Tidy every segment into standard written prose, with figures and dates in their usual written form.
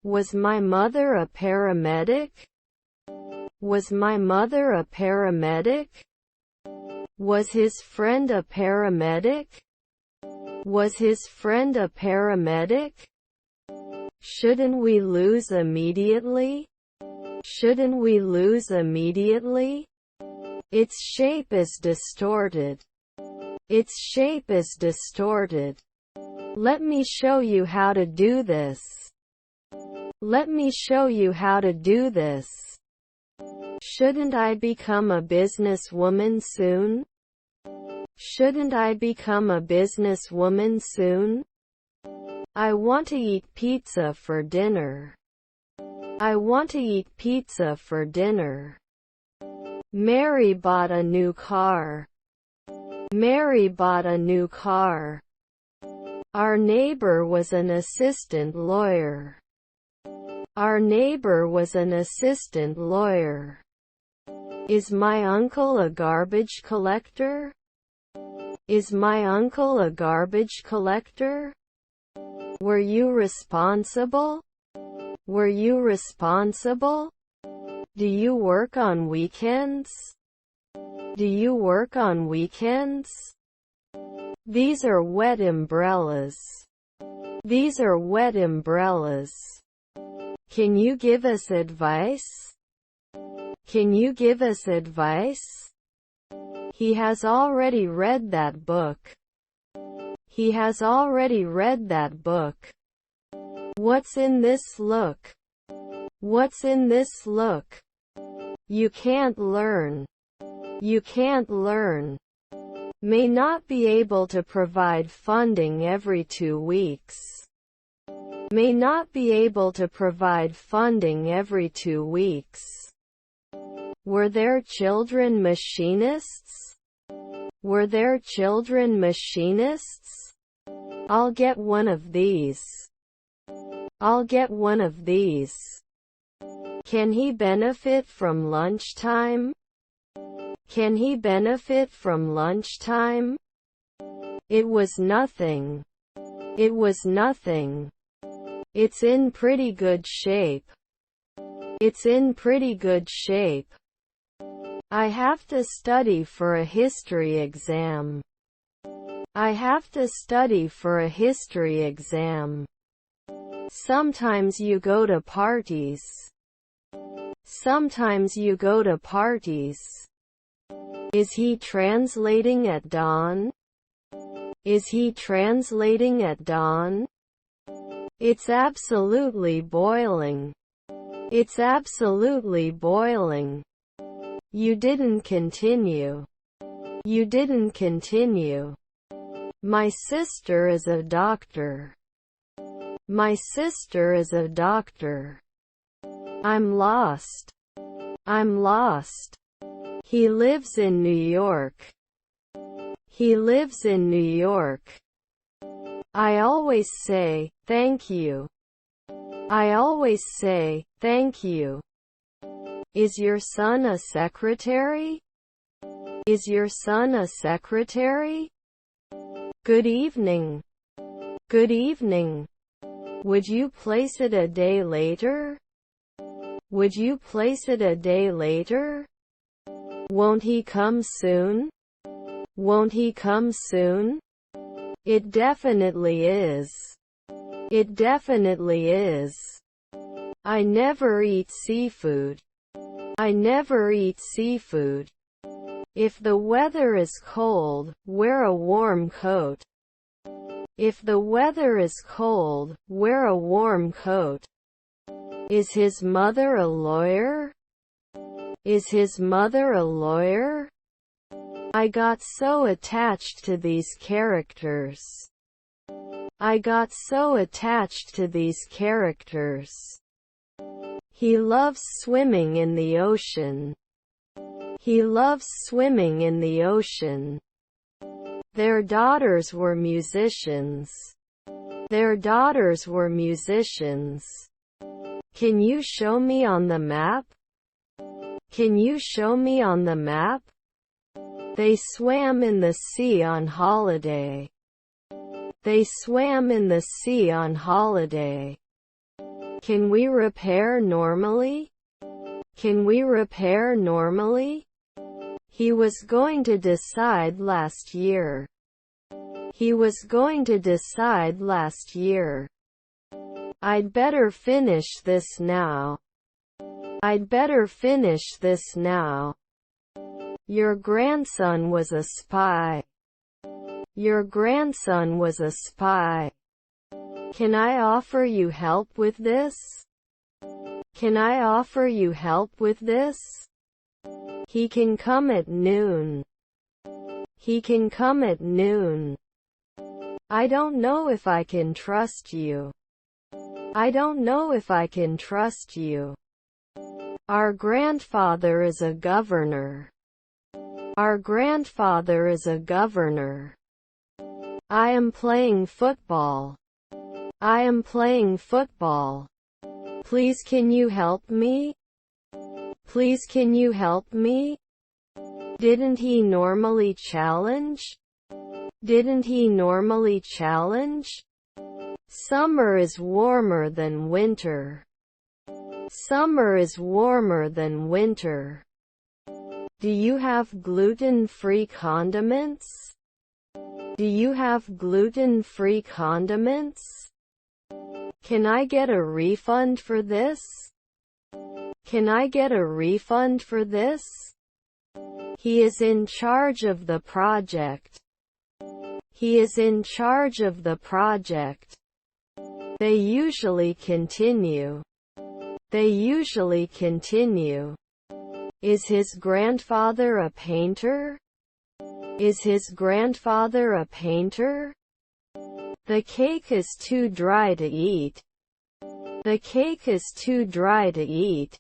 Was my mother a paramedic? Was my mother a paramedic? Was his friend a paramedic? Was his friend a paramedic? Shouldn't we lose immediately? Shouldn't we lose immediately? Its shape is distorted. Its shape is distorted. Let me show you how to do this. Let me show you how to do this. Shouldn't I become a businesswoman soon? Shouldn't I become a businesswoman soon? I want to eat pizza for dinner. I want to eat pizza for dinner. Mary bought a new car. Mary bought a new car. Our neighbor was an assistant lawyer. Our neighbor was an assistant lawyer. Is my uncle a garbage collector? Is my uncle a garbage collector? Were you responsible? Were you responsible? Do you work on weekends? Do you work on weekends? These are wet umbrellas. These are wet umbrellas. Can you give us advice? Can you give us advice? He has already read that book. He has already read that book. What's in this look? What's in this look? You can't learn. You can't learn. May not be able to provide funding every 2 weeks. May not be able to provide funding every 2 weeks. Were there children machinists? Were there children machinists? I'll get one of these. I'll get one of these. Can he benefit from lunchtime? Can he benefit from lunchtime? It was nothing. It was nothing. It's in pretty good shape. It's in pretty good shape. I have to study for a history exam. I have to study for a history exam. Sometimes you go to parties. Sometimes you go to parties. Is he translating at dawn? Is he translating at dawn? It's absolutely boiling. It's absolutely boiling. You didn't continue. You didn't continue. My sister is a doctor. My sister is a doctor. I'm lost. I'm lost. He lives in New York. He lives in New York. I always say, thank you. I always say, thank you. Is your son a secretary? Is your son a secretary? Good evening. Good evening. Would you place it a day later? Would you place it a day later? Won't he come soon? Won't he come soon? It definitely is. It definitely is. I never eat seafood. I never eat seafood. If the weather is cold, wear a warm coat. If the weather is cold, wear a warm coat. Is his mother a lawyer? Is his mother a lawyer? I got so attached to these characters. I got so attached to these characters. He loves swimming in the ocean. He loves swimming in the ocean. Their daughters were musicians. Their daughters were musicians. Can you show me on the map? Can you show me on the map? They swam in the sea on holiday. They swam in the sea on holiday. Can we repair normally? Can we repair normally? He was going to decide last year. He was going to decide last year. I'd better finish this now. I'd better finish this now. Your grandson was a spy. Your grandson was a spy. Can I offer you help with this? Can I offer you help with this? He can come at noon. He can come at noon. I don't know if I can trust you. I don't know if I can trust you. Our grandfather is a governor. Our grandfather is a governor. I am playing football. I am playing football. Please can you help me? Please can you help me? Didn't he normally challenge? Didn't he normally challenge? Summer is warmer than winter. Summer is warmer than winter. Do you have gluten-free condiments? Do you have gluten-free condiments? Can I get a refund for this? Can I get a refund for this? He is in charge of the project. He is in charge of the project. They usually continue. They usually continue. Is his grandfather a painter? Is his grandfather a painter? The cake is too dry to eat. The cake is too dry to eat.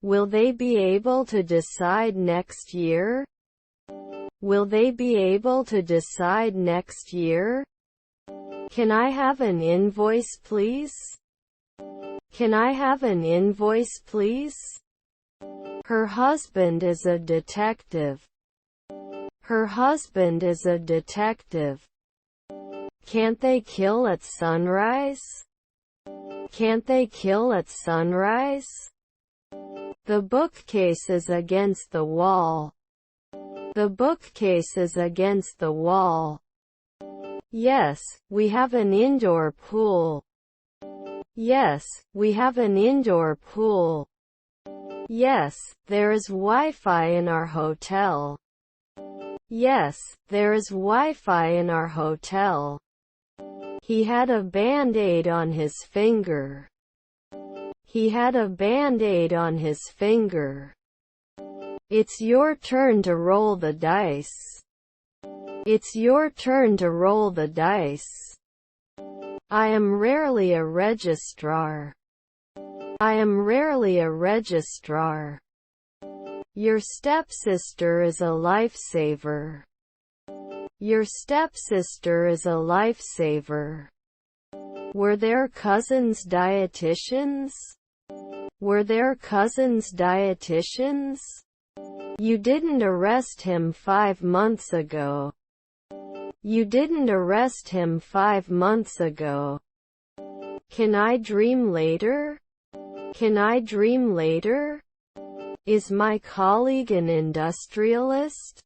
Will they be able to decide next year? Will they be able to decide next year? Can I have an invoice please? Can I have an invoice please? Her husband is a detective. Her husband is a detective. Can't they kill at sunrise? Can't they kill at sunrise? The bookcase is against the wall. The bookcase is against the wall. Yes, we have an indoor pool. Yes, we have an indoor pool. Yes, there is Wi-Fi in our hotel. Yes, there is Wi-Fi in our hotel. He had a band-aid on his finger. He had a band-aid on his finger. It's your turn to roll the dice. It's your turn to roll the dice. I am rarely a registrar. I am rarely a registrar. Your stepsister is a lifesaver. Your stepsister is a lifesaver. Were their cousins dietitians? Were their cousins dietitians? You didn't arrest him 5 months ago. You didn't arrest him 5 months ago. Can I dream later? Can I dream later? Is my colleague an industrialist?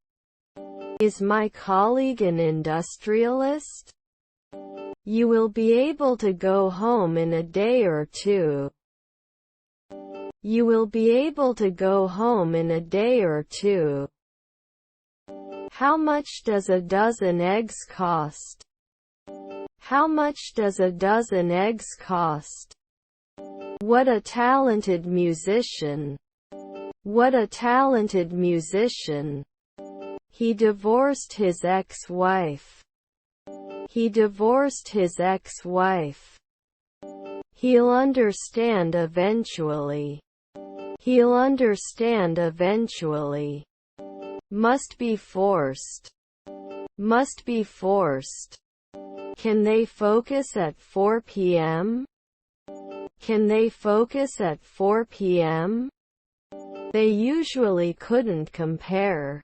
Is my colleague an industrialist? You will be able to go home in a day or two. You will be able to go home in a day or two. How much does a dozen eggs cost? How much does a dozen eggs cost? What a talented musician. What a talented musician. He divorced his ex-wife. He divorced his ex-wife. He'll understand eventually. He'll understand eventually. Must be forced. Must be forced. Can they focus at 4 p.m.? Can they focus at 4 p.m.? They usually couldn't compare.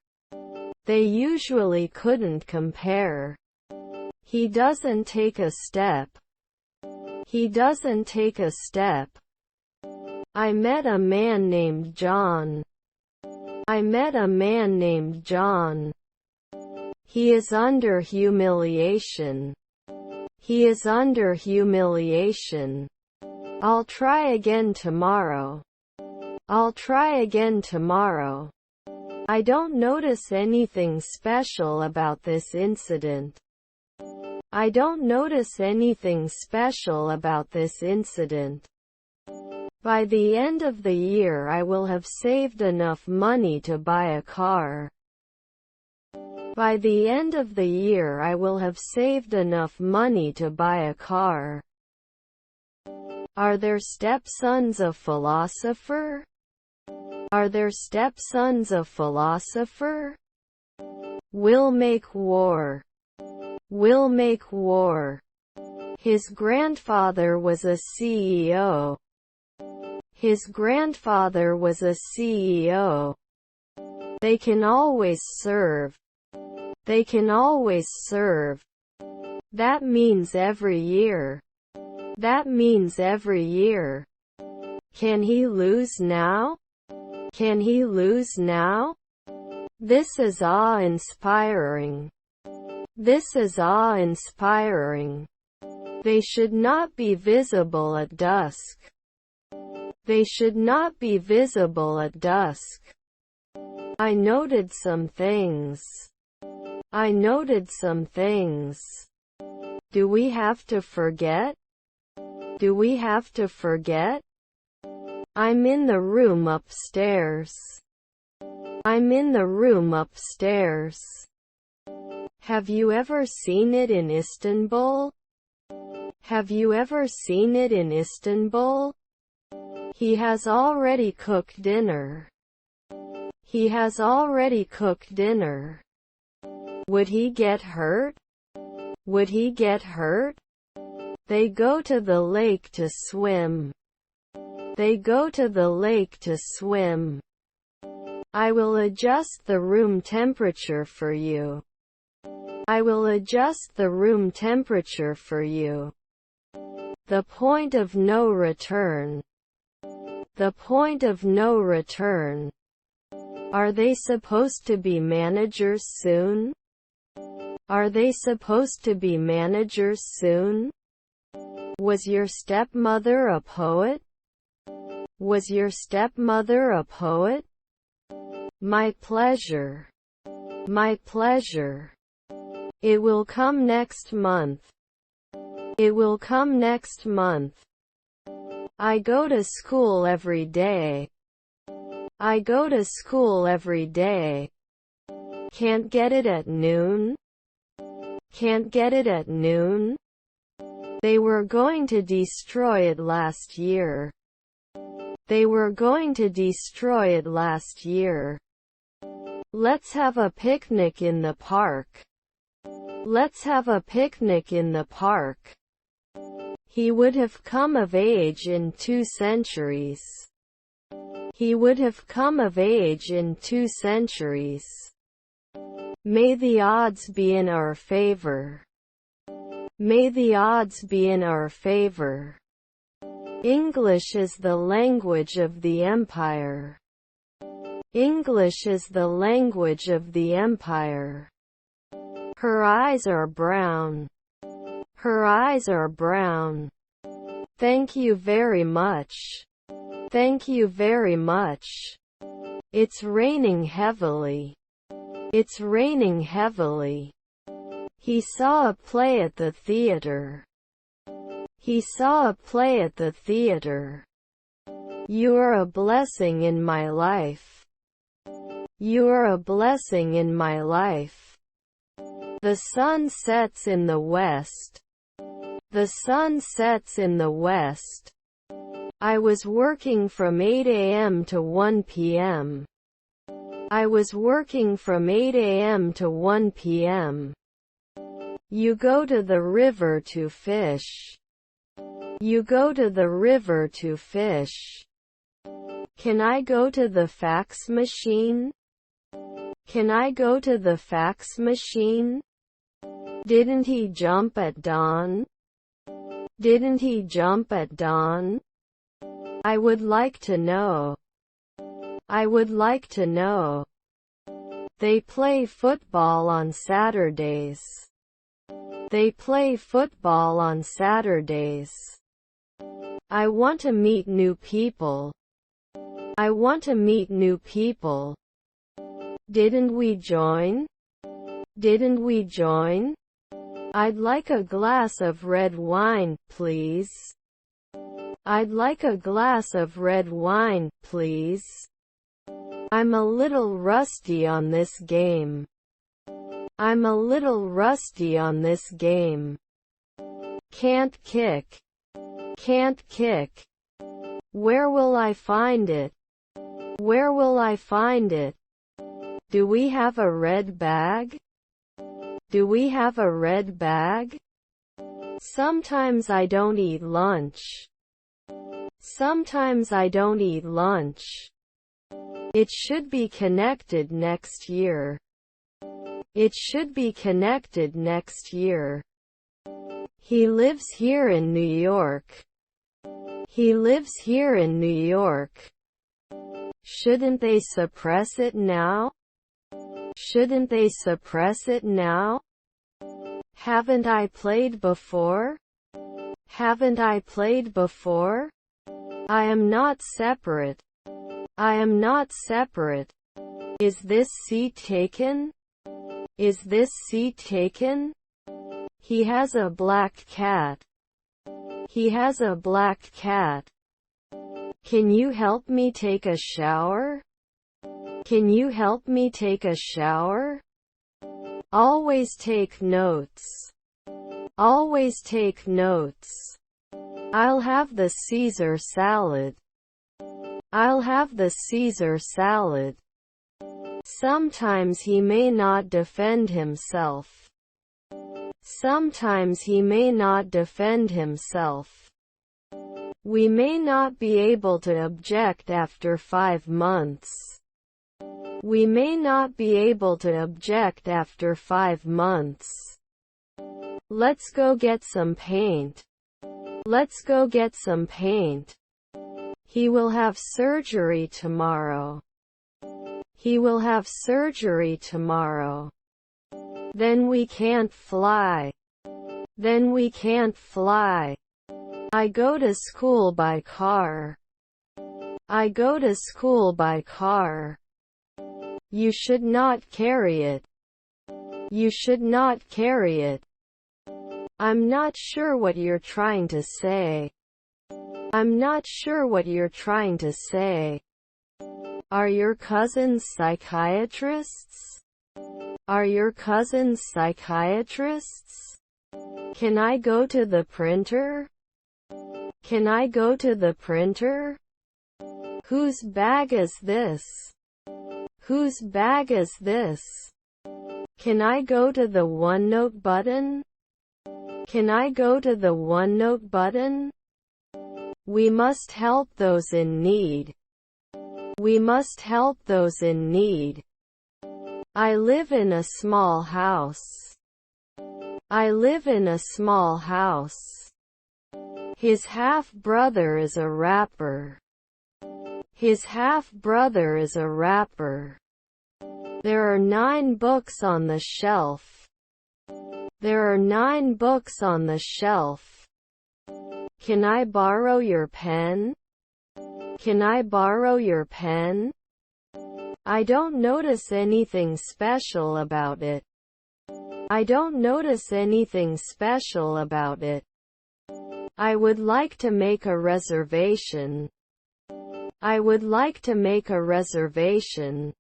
They usually couldn't compare. He doesn't take a step. He doesn't take a step. I met a man named John. I met a man named John. He is under humiliation. He is under humiliation. I'll try again tomorrow. I'll try again tomorrow. I don't notice anything special about this incident. I don't notice anything special about this incident. By the end of the year I will have saved enough money to buy a car. By the end of the year I will have saved enough money to buy a car. Are there stepsons a philosopher? Are there stepsons a philosopher? We'll make war. We'll make war. His grandfather was a CEO. His grandfather was a CEO. They can always serve. They can always serve. That means every year. That means every year. Can he lose now? Can he lose now? This is awe-inspiring. This is awe-inspiring. They should not be visible at dusk. They should not be visible at dusk. I noted some things. I noted some things. Do we have to forget? Do we have to forget? I'm in the room upstairs. I'm in the room upstairs. Have you ever seen it in Istanbul? Have you ever seen it in Istanbul? He has already cooked dinner. He has already cooked dinner. Would he get hurt? Would he get hurt? They go to the lake to swim. They go to the lake to swim. I will adjust the room temperature for you. I will adjust the room temperature for you. The point of no return. The point of no return. Are they supposed to be managers soon? Are they supposed to be managers soon? Was your stepmother a poet? Was your stepmother a poet? My pleasure. My pleasure. It will come next month. It will come next month. I go to school every day. I go to school every day. Can't get it at noon? Can't get it at noon? They were going to destroy it last year. They were going to destroy it last year. Let's have a picnic in the park. Let's have a picnic in the park. He would have come of age in 2 centuries. He would have come of age in 2 centuries. May the odds be in our favor. May the odds be in our favor. English is the language of the empire. English is the language of the empire. Her eyes are brown. Her eyes are brown. Thank you very much. Thank you very much. It's raining heavily. It's raining heavily. He saw a play at the theater. He saw a play at the theater. You are a blessing in my life. You are a blessing in my life. The sun sets in the west. The sun sets in the west. I was working from 8 a.m. to 1 p.m. I was working from 8 a.m. to 1 p.m. You go to the river to fish. You go to the river to fish. Can I go to the fax machine? Can I go to the fax machine? Didn't he jump at dawn? Didn't he jump at dawn? I would like to know. I would like to know. They play football on Saturdays. They play football on Saturdays. I want to meet new people. I want to meet new people. Didn't we join? Didn't we join? I'd like a glass of red wine, please. I'd like a glass of red wine, please. I'm a little rusty on this game. I'm a little rusty on this game. Can't kick. Can't kick. Where will I find it? Where will I find it? Do we have a red bag? Do we have a red bag? Sometimes I don't eat lunch. Sometimes I don't eat lunch. It should be connected next year. It should be connected next year. He lives here in New York. He lives here in New York. Shouldn't they suppress it now? Shouldn't they suppress it now? Haven't I played before? Haven't I played before? I am not separate. I am not separate. Is this seat taken? Is this seat taken? He has a black cat. He has a black cat. Can you help me take a shower? Can you help me take a shower? Always take notes. Always take notes. I'll have the Caesar salad. I'll have the Caesar salad. Sometimes he may not defend himself. Sometimes he may not defend himself. We may not be able to object after 5 months. We may not be able to object after 5 months. Let's go get some paint. Let's go get some paint. He will have surgery tomorrow. He will have surgery tomorrow. Then we can't fly. Then we can't fly. I go to school by car. I go to school by car. You should not carry it. You should not carry it. I'm not sure what you're trying to say. I'm not sure what you're trying to say. Are your cousins psychiatrists? Are your cousins psychiatrists? Can I go to the printer? Can I go to the printer? Whose bag is this? Whose bag is this? Can I go to the OneNote button? Can I go to the OneNote button? We must help those in need. We must help those in need. I live in a small house. I live in a small house. His half-brother is a rapper. His half-brother is a rapper. There are 9 books on the shelf. There are 9 books on the shelf. Can I borrow your pen? Can I borrow your pen? I don't notice anything special about it. I don't notice anything special about it. I would like to make a reservation. I would like to make a reservation.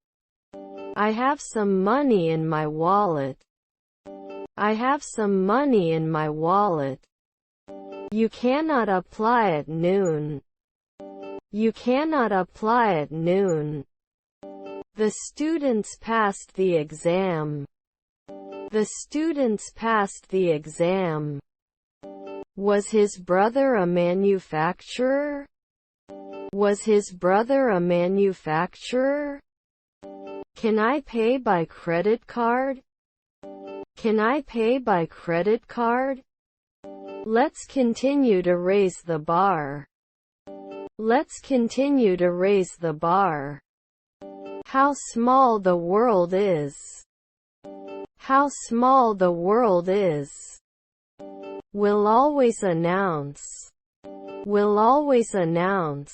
I have some money in my wallet. I have some money in my wallet. You cannot apply at noon. You cannot apply at noon. The students passed the exam. The students passed the exam. Was his brother a manufacturer? Was his brother a manufacturer? Can I pay by credit card? Can I pay by credit card? Let's continue to raise the bar. Let's continue to raise the bar. How small the world is. How small the world is. We'll always announce. We'll always announce.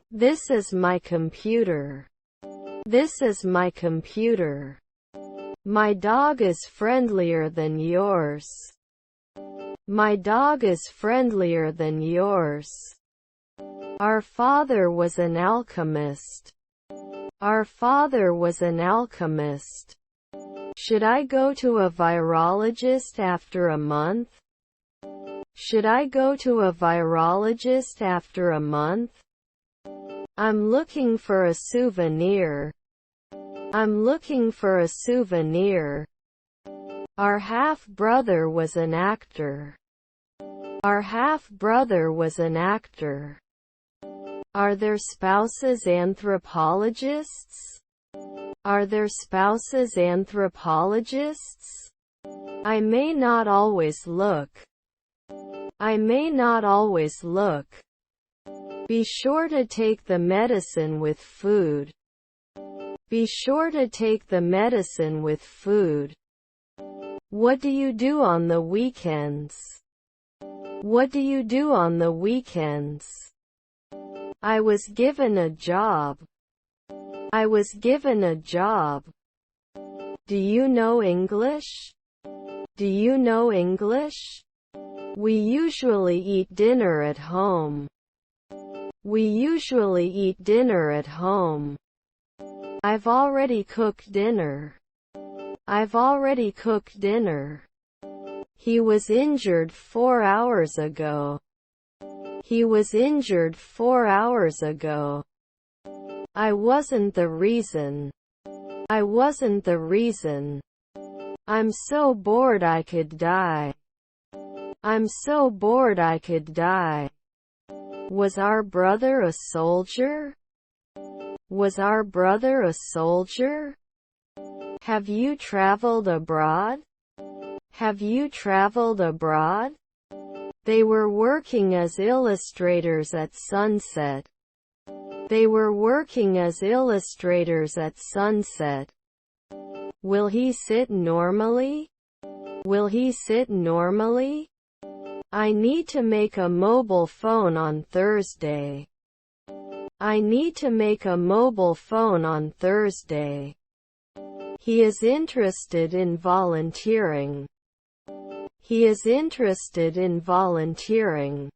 This is my computer. This is my computer. My dog is friendlier than yours. My dog is friendlier than yours. Our father was an alchemist. Our father was an alchemist. Should I go to a virologist after a month? Should I go to a virologist after a month? I'm looking for a souvenir. I'm looking for a souvenir. Our half-brother was an actor. Our half-brother was an actor. Are their spouses anthropologists? Are their spouses anthropologists? I may not always look. I may not always look. Be sure to take the medicine with food. Be sure to take the medicine with food. What do you do on the weekends? What do you do on the weekends? I was given a job. I was given a job. Do you know English? Do you know English? We usually eat dinner at home. We usually eat dinner at home. I've already cooked dinner. I've already cooked dinner. He was injured 4 hours ago. He was injured 4 hours ago. I wasn't the reason. I wasn't the reason. I'm so bored I could die. I'm so bored I could die. Was our brother a soldier? Was our brother a soldier? Have you traveled abroad? Have you traveled abroad? They were working as illustrators at sunset. They were working as illustrators at sunset. Will he sit normally? Will he sit normally? I need to make a mobile phone on Thursday. I need to make a mobile phone on Thursday. He is interested in volunteering. He is interested in volunteering.